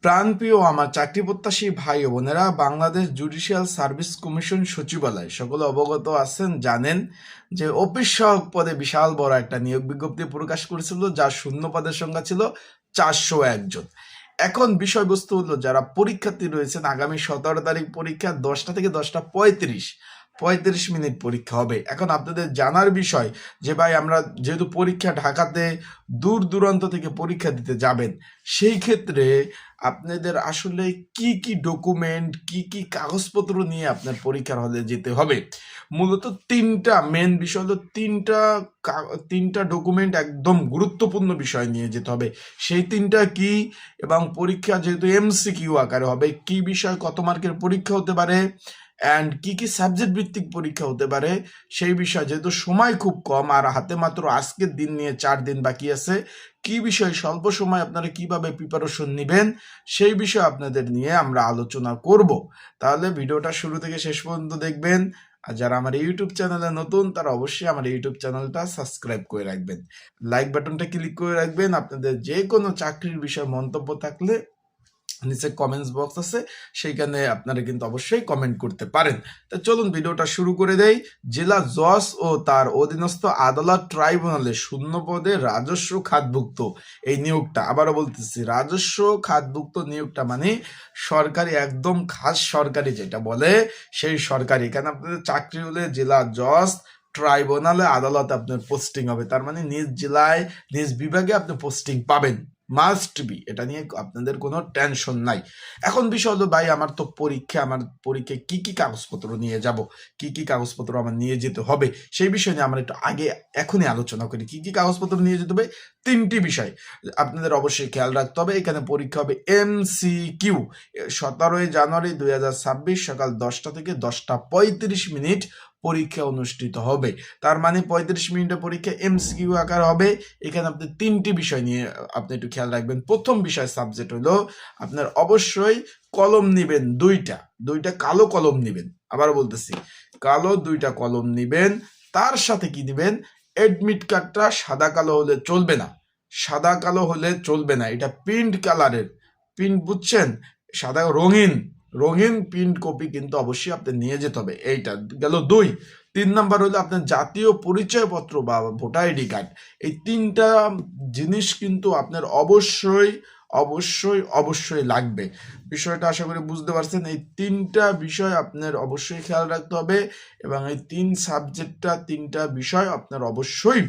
প্রাণপ্রিয় আমার চাকরি প্রত্যাশী ভাই ও বোনেরা, বাংলাদেশ জুডিশিয়াল সার্ভিস কমিশন সচিবালয় সকলে অবগত আছেন, জানেন যে অফিস সহায়ক পদে বিশাল বড় একটা নিয়োগ বিজ্ঞপ্তি প্রকাশ করেছিল, যার শূন্য পদের সংখ্যা ছিল 401 জন। এখন বিষয়বস্তু হলো, যারা পরীক্ষার্থী রয়েছেন আগামী 17 তারিখ পরীক্ষা 10টা থেকে 10টা 35 মিনিট পরীক্ষা হবে। এখন আপনাদের জানার বিষয় যে ভাই, আমরা যেহেতু পরীক্ষা ঢাকাতে দূর দূরান্ত থেকে পরীক্ষা দিতে যাবেন, সেই ক্ষেত্রে আপনাদের আসলে কি কি ডকুমেন্ট, কি কি কাগজপত্র নিয়ে আপনার পরীক্ষার হলে যেতে হবে। মূলত তিনটা মেন বিষয় হলো, তিনটা ডকুমেন্ট একদম গুরুত্বপূর্ণ বিষয় নিয়ে যেতে হবে। সেই তিনটা কি, এবং পরীক্ষা যেহেতু MCQ আকারে হবে, কি বিষয় কত মার্কের পরীক্ষা হতে পারে, অ্যান্ড কি কি সাবজেক্ট ভিত্তিক পরীক্ষা হতে পারে, সেই বিষয় যেহেতু সময় খুব কম আর হাতে মাত্র আজকের দিন নিয়ে 4 দিন বাকি আছে, কি বিষয় স্বল্প সময় আপনারা কিভাবে প্রিপারেশন নেবেন, সেই বিষয়ে আপনাদের নিয়ে আমরা আলোচনা করব। তাহলে ভিডিওটা শুরু থেকে শেষ পর্যন্ত দেখবেন। আর যারা আমার ইউটিউব চ্যানেলে নতুন, তারা অবশ্যই আমার ইউটিউব চ্যানেলটা সাবস্ক্রাইব করে রাখবেন, লাইক বাটনটা ক্লিক করে রাখবেন। আপনাদের যে কোনো চাকরির বিষয়ে মন্তব্য থাকলে নিচে কমেন্টস বক্স আছে, সেইখানে আপনারা কিন্তু অবশ্যই কমেন্ট করতে পারেন। তো চলুন ভিডিওটা শুরু করে দেই। জেলা জজ ও তার অধীনস্থ আদালত ট্রাইব্যুনালে শূন্য পদে রাজস্ব খাতভুক্ত এই নিয়োগটা, আবারও বলতেছি, রাজস্ব খাতভুক্ত নিয়োগটা মানে সরকারি, একদম খাস সরকারি যেটা বলে সেই সরকারি। এখানে আপনাদের চাকরি হলে জেলা জজ ট্রাইব্যুনালে আদালতে আপনার পোস্টিং হবে, তার মানে নিজ জেলায় নিজ বিভাগে আপনি পোস্টিং পাবেন, মাস্ট বি। এটা নিয়ে আপনাদের কোনো টেনশন নাই। এখন বিষয় হলো ভাই, আমার পরীক্ষায় কি কি কাগজপত্র নিয়ে যাব, কি কি কাগজপত্র আমার নিয়ে যেতে হবে, সেই বিষয় নিয়ে আমরা একটু এখনই আলোচনা করি। কি কি কাগজপত্র নিয়ে যেতে হবে, তিনটি বিষয় আপনাদের অবশ্যই খেয়াল রাখতে হবে। এখানে পরীক্ষা হবে MCQ, 17 জানুয়ারি 2026 সকাল 10টা থেকে 10টা 35 মিনিট পরীক্ষা অনুষ্ঠিত হবে। তার মানে 35 মিনিটের পরীক্ষা MCQ আকার হবে। এখানে আপনি তিনটি বিষয় নিয়ে আপনি একটু খেয়াল রাখবেন। প্রথম বিষয় সাবজেক্ট হলো, আপনার অবশ্যই কলম নিবেন দুইটা কালো কলম নিবেন। আবার বলতেছি, কালো 2টা কলম নিবেন। তার সাথে কি নিবেন, এডমিট কার্ডটা সাদা কালো হলে চলবে না, এটা প্রিন্ট কালারের প্রিন্ট, বুঝছেন, সাদা রঙিন প্রিন্ট কপি কিন্তু অবশ্যই আপনি নিয়ে যেতে হবে। এইটা গেল 2। 3 নাম্বার হলো আপনার জাতীয় পরিচয়পত্র বা ভোটার আইডি কার্ড। এই তিনটা জিনিস কিন্তু আপনার অবশ্যই লাগবে। বিষয়টা আশা করি বুঝতে পারছেন। এই তিনটা বিষয় আপনার অবশ্যই খেয়াল রাখতে হবে, এবং এই তিনটা বিষয় আপনার অবশ্যই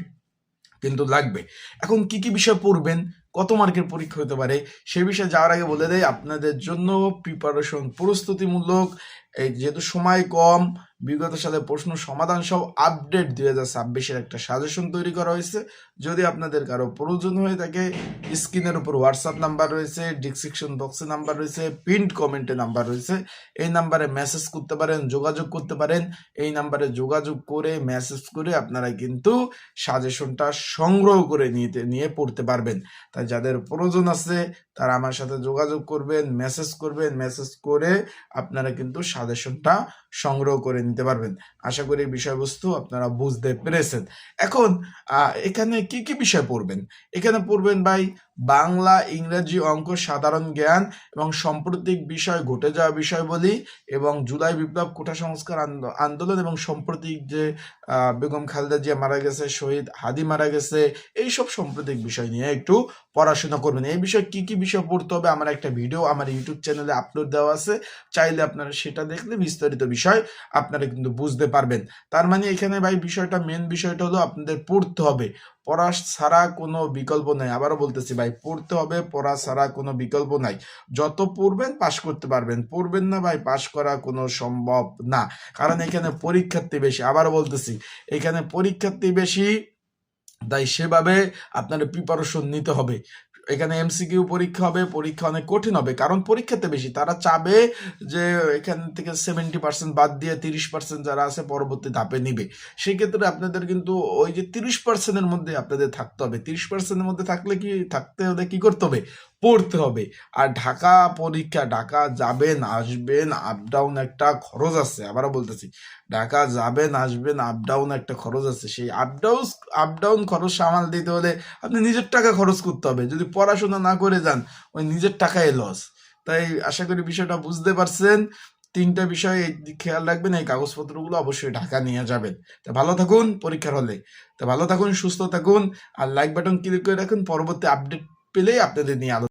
কিন্তু লাগবে। এখন কি কি বিষয় পড়বেন, কত মার্কের পরীক্ষা হতে পারে, সেই বিষয়ে যাওয়ার আগে বলে দেয় আপনাদের জন্য প্রিপারেশন প্রস্তুতিমূলক, এই যেহেতু সময় কম, বিগত সালে প্রশ্ন সমাধান সহ আপডেট 2026-এর একটা সাজেশন তৈরি করা হয়েছে। যদি আপনাদের কারো প্রয়োজন হয়ে থাকে, স্ক্রিনের উপর হোয়াটসঅ্যাপ নাম্বার রয়েছে, ডিসক্রিপশন বক্সে নাম্বার রয়েছে, পিন্ড কমেন্টে নাম্বার রয়েছে, এই নাম্বারে মেসেজ করতে পারেন, যোগাযোগ করতে পারেন। এই নাম্বারে যোগাযোগ করে মেসেজ করে আপনারা কিন্তু সাজেশনটা সংগ্রহ করে নিয়ে পড়তে পারবেন। তাই যাদের প্রয়োজন আছে তারা আমার সাথে যোগাযোগ করবেন, মেসেজ করে আপনারা কিন্তু সাজেশনটা সংগ্রহ করে নিতে পারবেন। আশা করি বিষয়বস্তু আপনারা বুঝতে পেরেছেন। এখন এখানে কি কি বিষয় পড়বেন, এখানে পড়বেন ভাই বাংলা, ইংরেজি, অঙ্ক, সাধারণ জ্ঞান এবং সাম্প্রতিক বিষয়, ঘটে যাওয়া বিষয়বলী, এবং জুলাই বিপ্লব, কোটা সংস্কার আন্দোলন, এবং সাম্প্রতিক যে বেগম খালেদা জিয়া মারা গেছে, শহীদ হাদি মারা গেছে, এইসব সাম্প্রতিক বিষয় নিয়ে একটু পড়াশোনা করবেন। এই বিষয়ে কি কি বিষয় পড়তে হবে, আমার একটা ভিডিও আমার ইউটিউব চ্যানেলে আপলোড দেওয়া আছে, চাইলে আপনারা সেটা দেখলে বিস্তারিত বিষয় আপনারা কিন্তু বুঝতে পারবেন। তার মানে এখানে ভাই মেন বিষয়টা হলো আপনাদের পড়তে হবে, পড়া ছাড়া কোনো বিকল্প নাই। আবারও বলতেছি ভাই, পড়তে হবে, পড়া ছাড়া কোনো বিকল্প নাই। যত পড়বেন পাশ করতে পারবেন, পড়বেন না ভাই, পাশ করা কোনো সম্ভব না, কারণ এখানে পরীক্ষার্থী বেশি। আবারও বলতেছি, এখানে পরীক্ষার্থী বেশি, তাই সেভাবে আপনার প্রিপারেশন নিতে হবে। এখানে MCQ পরীক্ষা হবে, পরীক্ষা অনেক কঠিন হবে, কারণ পরীক্ষাতে বেশি। তারা চাবে যে এখান থেকে 70% বাদ দিয়ে 30% যারা আছে পরবর্তী ধাপে নিবে। সেই ক্ষেত্রে আপনাদের কিন্তু ওই যে 30%-এর মধ্যে আপনাদের থাকতে হবে। 30%-এর মধ্যে থাকতে হলে কি করতে হবে, পড়তে হবে। আর ঢাকা পরীক্ষা, ঢাকা যাবেন আসবেন, আপ ডাউন একটা খরচ আছে। আবারও বলতেছি, ঢাকা যাবেন আসবেন, আপ ডাউন একটা খরচ আছে। সেই আপ ডাউন খরচ সামাল দিতে হলে আপনি নিজের টাকা খরচ করতে হবে। যদি পড়াশোনা না করে যান, ওই নিজের টাকায় লস। তাই আশা করি বিষয়টা বুঝতে পারছেন। 3টা বিষয় খেয়াল রাখবেন, এই কাগজপত্রগুলো অবশ্যই ঢাকা নিয়ে যাবেন। তো ভালো থাকুন পরীক্ষার হলে। তো ভালো থাকুন, সুস্থ থাকুন, আর লাইক বাটন ক্লিক করে রাখুন। পরবর্তী আপডেট পেলেই আপনাদের নিয়ে